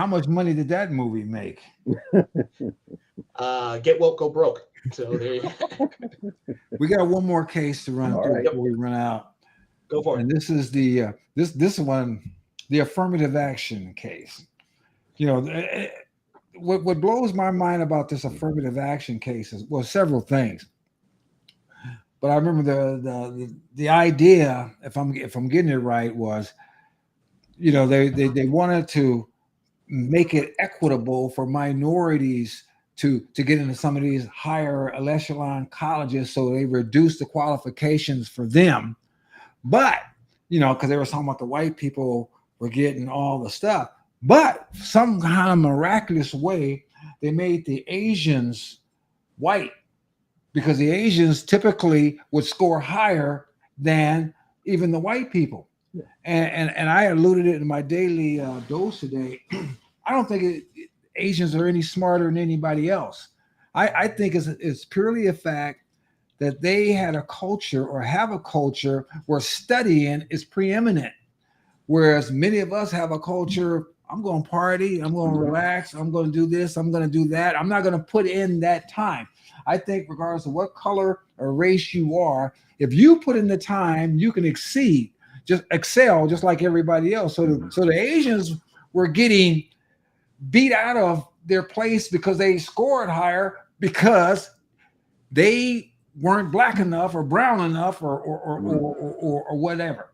much money did that movie make? Get woke, go broke. So there you We got one more case to run All through right. before we run out, go for it. and this is this one, the affirmative action case. What blows my mind about this affirmative action case is, well, several things. But I remember the idea, if I'm getting it right, was they wanted to make it equitable for minorities to get into some of these higher echelon colleges, so they reduced the qualifications for them. But because they were talking about the white people were getting all the stuff, but some kind of miraculous way they made the Asians white, because the Asians typically would score higher than even the white people. And I alluded it in my daily dose today. I don't think Asians are any smarter than anybody else. I think it's purely a fact that they had a culture, or have a culture, where studying is preeminent, whereas many of us have a culture. I'm going to party. I'm going to relax. I'm going to do this. I'm going to do that. I'm not going to put in that time. I think regardless of what color or race you are, if you put in the time, you can excel just like everybody else. So the Asians were getting beat out of their place because they scored higher, because they weren't black enough or brown enough or whatever.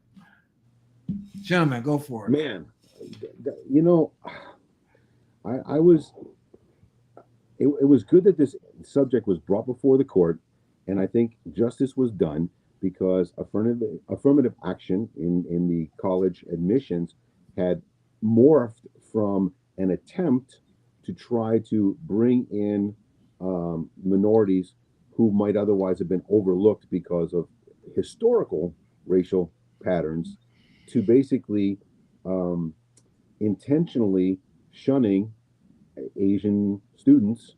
Gentlemen, go for it. Man, I was. It was good that this subject was brought before the court, and I think justice was done, because affirmative action in the college admissions had morphed from an attempt to try to bring in minorities who might otherwise have been overlooked because of historical racial patterns, to basically intentionally shunning Asian students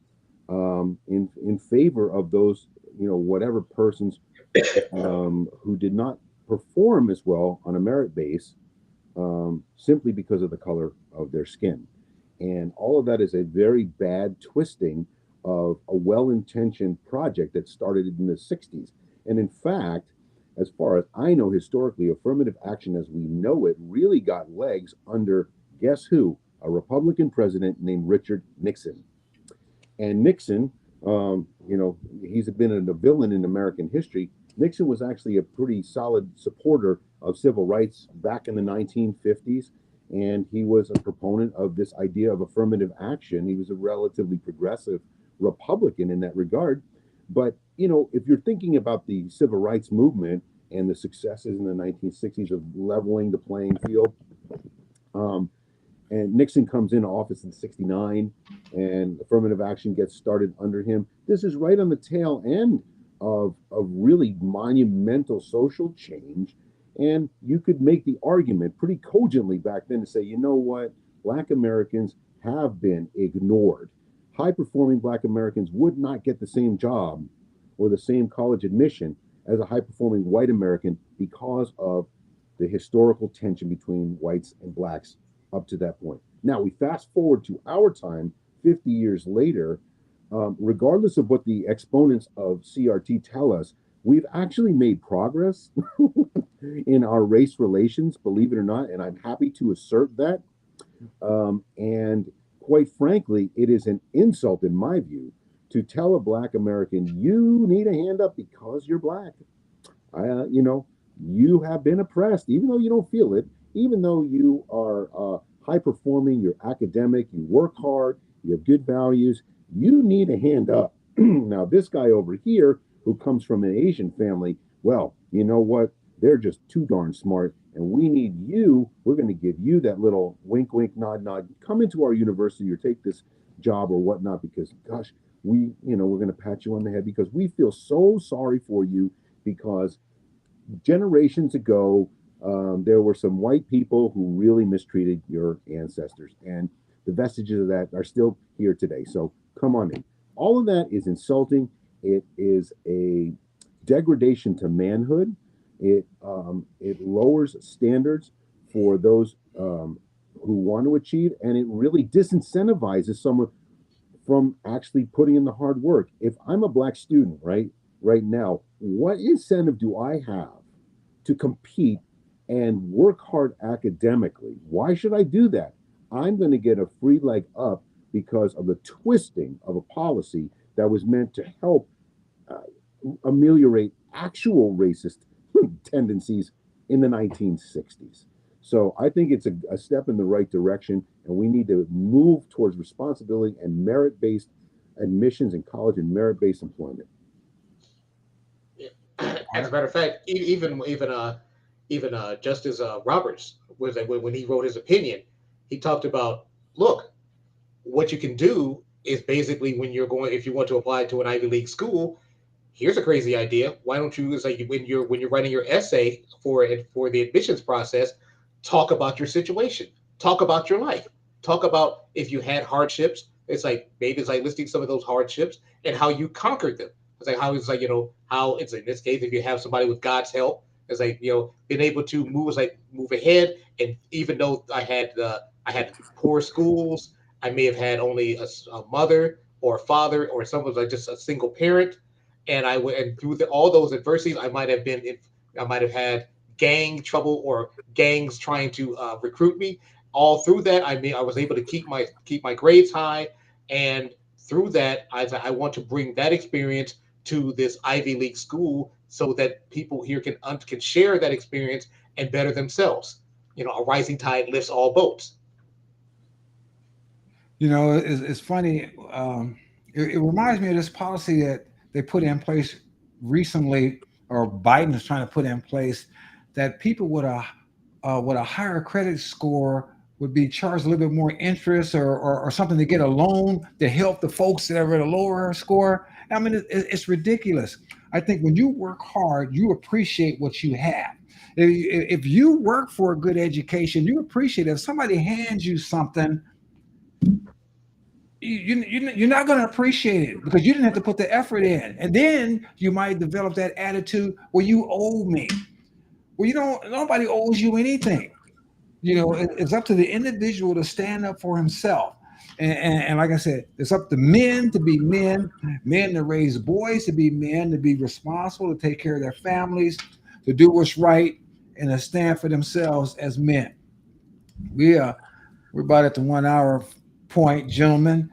in favor of those whatever persons who did not perform as well on a merit base, simply because of the color of their skin. And all of that is a very bad twisting of a well-intentioned project that started in the 60s. And in fact, as far as I know, historically, affirmative action as we know it really got legs under, guess who? A Republican president named Richard Nixon. And Nixon, he's been a villain in American history. Nixon was actually a pretty solid supporter of civil rights back in the 1950s. And he was a proponent of this idea of affirmative action. He was a relatively progressive Republican in that regard. But, if you're thinking about the civil rights movement and the successes in the 1960s of leveling the playing field, and Nixon comes into office in '69, and affirmative action gets started under him. This is right on the tail end of really monumental social change. And you could make the argument pretty cogently back then to say, you know what? Black Americans have been ignored. High-performing Black Americans would not get the same job or the same college admission as a high-performing white American, because of the historical tension between whites and blacks up to that point. Now we fast forward to our time, 50 years later. regardless of what the exponents of CRT tell us, we've actually made progress in our race relations, believe it or not, and I'm happy to assert that. And quite frankly, it is an insult, in my view, to tell a Black American, you need a hand up because you're Black. You have been oppressed, even though you don't feel it, even though you are high performing, you're academic, you work hard, you have good values, you need a hand up. Now, this guy over here who comes from an Asian family, well, you know what? They're just too darn smart, and we need you. We're going to give you that little wink, wink, nod, nod. Come into our university or take this job or whatnot, because, gosh, we're going to pat you on the head because we feel so sorry for you, because generations ago, there were some white people who really mistreated your ancestors, and the vestiges of that are still here today. So come on in. All of that is insulting. It is a degradation to manhood. It lowers standards for those who want to achieve, and it really disincentivizes someone from actually putting in the hard work. If I'm a Black student, right now, what incentive do I have to compete and work hard academically? Why should I do that? I'm going to get a free leg up because of the twisting of a policy that was meant to help ameliorate actual racist tendencies in the 1960s. So I think it's a step in the right direction, and we need to move towards responsibility and merit-based admissions in college and merit-based employment. As a matter of fact, even Justice Roberts, was when he wrote his opinion, he talked about, look, what you can do is basically if you want to apply to an Ivy League school, here's a crazy idea. Why don't you, it's like when you're writing your essay for the admissions process, talk about your situation, talk about your life, talk about if you had hardships. It's like maybe it's like listing some of those hardships and how you conquered them. It's like how it's in this case, if you have somebody with God's help, it's like being able to move ahead. And even though I had poor schools, I may have had only a mother or a father, or someone like just a single parent, and through all those adversities, I might have had gang trouble or gangs trying to recruit me. All through that, I was able to keep my grades high, and through that, I want to bring that experience to this Ivy League school so that people here can share that experience and better themselves. A rising tide lifts all boats. It's funny. It reminds me of this policy that they put in place recently, or Biden is trying to put in place, that people with a higher credit score would be charged a little bit more interest or something to get a loan to help the folks that are at a lower score. I mean, it's ridiculous. I think when you work hard, you appreciate what you have. If you work for a good education, you appreciate it. If somebody hands you something, you're not going to appreciate it because you didn't have to put the effort in. And then you might develop that attitude, well, you owe me. Well, nobody owes you anything. It's up to the individual to stand up for himself. And like I said, it's up to men to be men to raise boys to be men, to be responsible, to take care of their families, to do what's right, and to stand for themselves as men. We're about at the 1 hour point, gentlemen.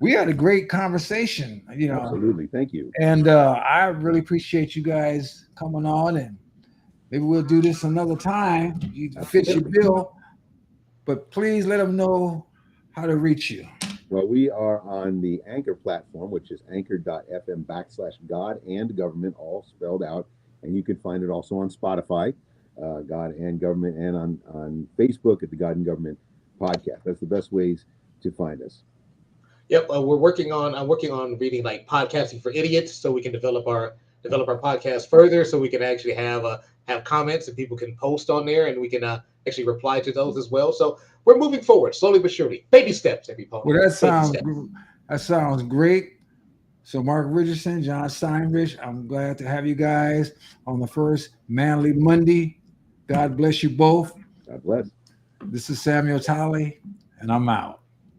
We had a great conversation. Absolutely, thank you. And I really appreciate you guys coming on, and maybe we'll do this another time. You fit your bill, but please let them know how to reach you. Well, we are on the Anchor platform, which is anchor.fm/God and Government, all spelled out. And you can find it also on Spotify, God and Government, and on Facebook at the God and Government podcast. That's the best ways to find us. Yep, I'm working on reading like Podcasting for Idiots, so we can develop our podcast further, so we can actually have comments and people can post on there, and we can actually reply to those as well. So we're moving forward slowly but surely, baby steps, everybody. Well, that sounds great. So Mark Richardson, John Steinreich, I'm glad to have you guys on the first Manly Monday. God bless you both. God bless. This is Samuel Talley, and I'm out.